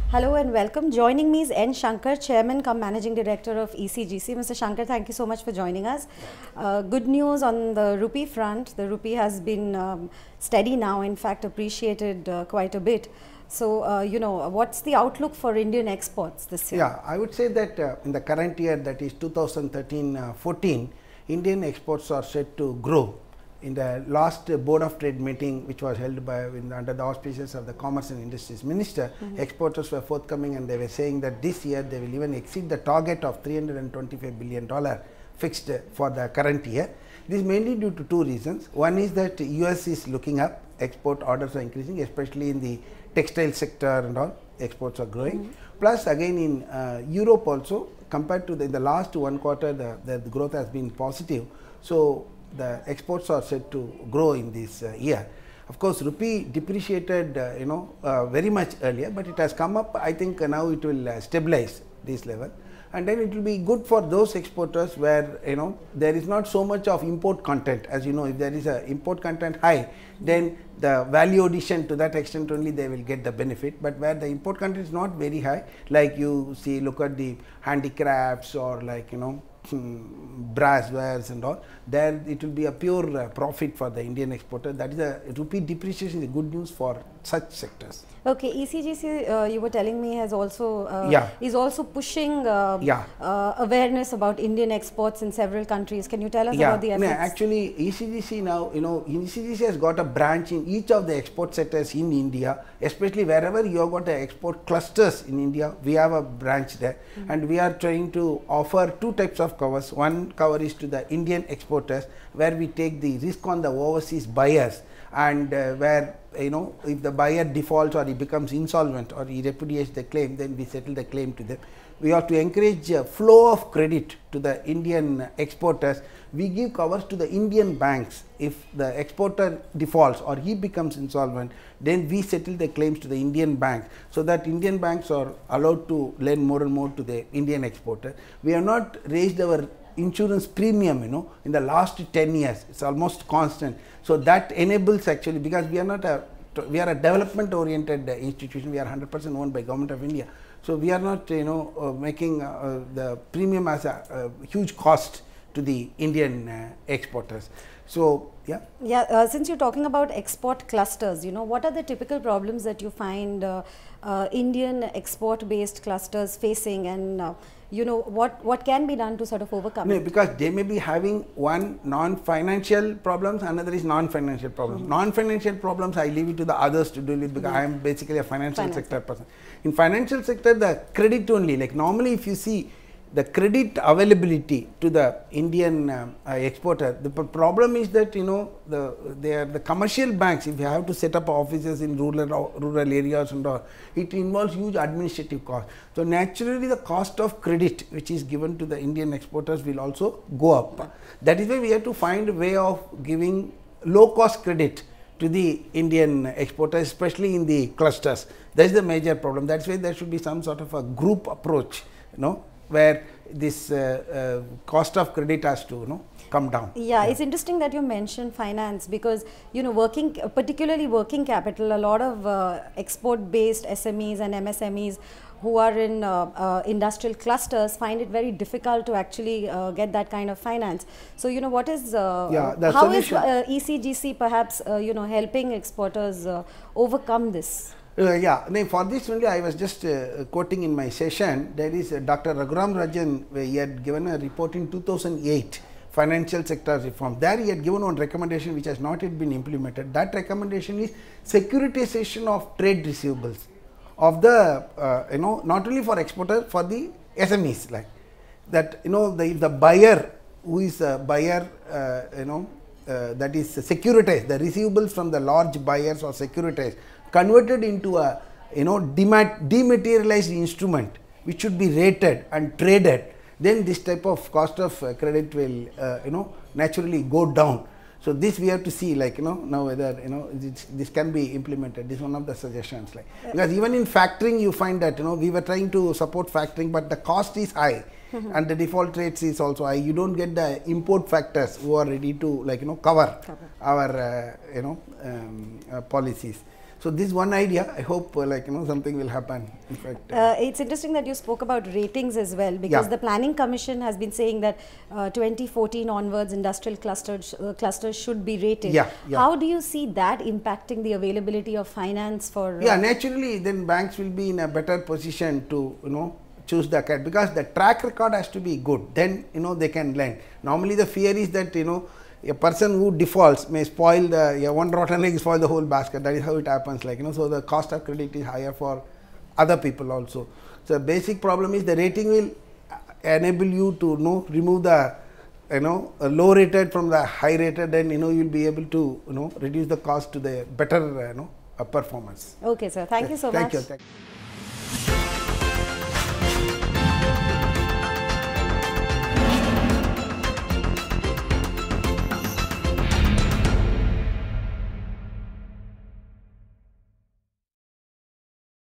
Hello and welcome. Joining me is N. Shankar, Chairman cum Managing Director of ECGC. Mr. Shankar, thank you so much for joining us. Good news on the rupee front. The rupee has been steady now, in fact appreciated quite a bit. So, what's the outlook for Indian exports this year? Yeah, I would say that in the current year, that is 2013-14, Indian exports are set to grow. In the last Board of Trade meeting, which was held by under the auspices of the Commerce and Industries Minister, exporters were forthcoming and they were saying that this year they will even exceed the target of $325 billion fixed for the current year. This is mainly due to two reasons. One is that US is looking up, export orders are increasing, especially in the textile sector and all, exports are growing. Plus again in Europe also, compared to the last one quarter, the growth has been positive. So the exports are set to grow in this year. Of course, rupee depreciated very much earlier, but it has come up. I think now it will stabilize this level, and then it will be good for those exporters where there is not so much of import content. As you know, if there is a import content high, then the value addition to that extent only they will get the benefit. But where the import content is not very high, like you see, look at the handicrafts or like brass wares and all, there it will be a pure profit for the Indian exporter. That is a rupee depreciation is good news for such sectors. Okay, ECGC, you were telling me, has also is also pushing awareness about Indian exports in several countries. Can you tell us about the efforts? Actually, ECGC now, ECGC has got a branch in each of the export sectors in India, especially wherever you have got the export clusters in India, we have a branch there, and we are trying to offer two types of covers. One cover is to the Indian exporters, where we take the risk on the overseas buyers, and where if the buyer defaults or he becomes insolvent or he repudiates the claim, then we settle the claim to them. We have to encourage flow of credit to the Indian exporters. We give covers to the Indian banks. If the exporter defaults or he becomes insolvent, then we settle the claims to the Indian banks, so that Indian banks are allowed to lend more and more to the Indian exporter. We have not raised our insurance premium in the last 10 years. It's almost constant. So that enables, actually, because we are not we are a development oriented institution. We are 100% owned by Government of India. So we are not making the premium as a huge cost to the Indian exporters. So since you're talking about export clusters, what are the typical problems that you find Indian export based clusters facing, and what can be done to sort of overcome it? Because they may be having one non-financial problems, another is non-financial problems. Non-financial problems I leave it to the others to deal with, because I am basically a financial sector person. In financial sector, the credit only, like normally if you see the credit availability to the Indian exporter, the problem is that the commercial banks, if you have to set up offices in rural areas and all, it involves huge administrative cost. So naturally the cost of credit which is given to the Indian exporters will also go up. That is why we have to find a way of giving low cost credit to the Indian exporters, especially in the clusters. That is the major problem. That's why there should be some sort of a group approach, where this cost of credit has to come down. It's interesting that you mentioned finance, because particularly working capital, a lot of export based SMEs and MSMEs who are in industrial clusters find it very difficult to actually get that kind of finance. So what is how is ECGC perhaps helping exporters overcome this? For this only I was just quoting in my session. There is Dr. Raghuram Rajan, he had given a report in 2008, financial sector reform. There he had given one recommendation which has not yet been implemented. That recommendation is securitization of trade receivables of the not only for exporters, for the SMEs, like that the buyer who is a buyer that is securitized, the receivables from the large buyers or securitized, converted into a dematerialized instrument which should be rated and traded, then this type of cost of credit will naturally go down. So this we have to see, like now whether this can be implemented. This is one of the suggestions, like because even in factoring you find that we were trying to support factoring, but the cost is high. And the default rates is also high. You don't get the import factors who are ready to cover our policies. So this one idea, I hope something will happen. In fact, it's interesting that you spoke about ratings as well, because the Planning Commission has been saying that 2014 onwards industrial clusters should be rated. How do you see that impacting the availability of finance for? Naturally then banks will be in a better position to choose the cat, because the track record has to be good, then they can lend. Normally the fear is that a person who defaults may spoil one rotten egg, spoil the whole basket. That is how it happens, so the cost of credit is higher for other people also. So the basic problem is the rating will enable you to remove the low rated from the high rated, then you will be able to reduce the cost to the better performance. Okay sir, thank you so much. Thank you.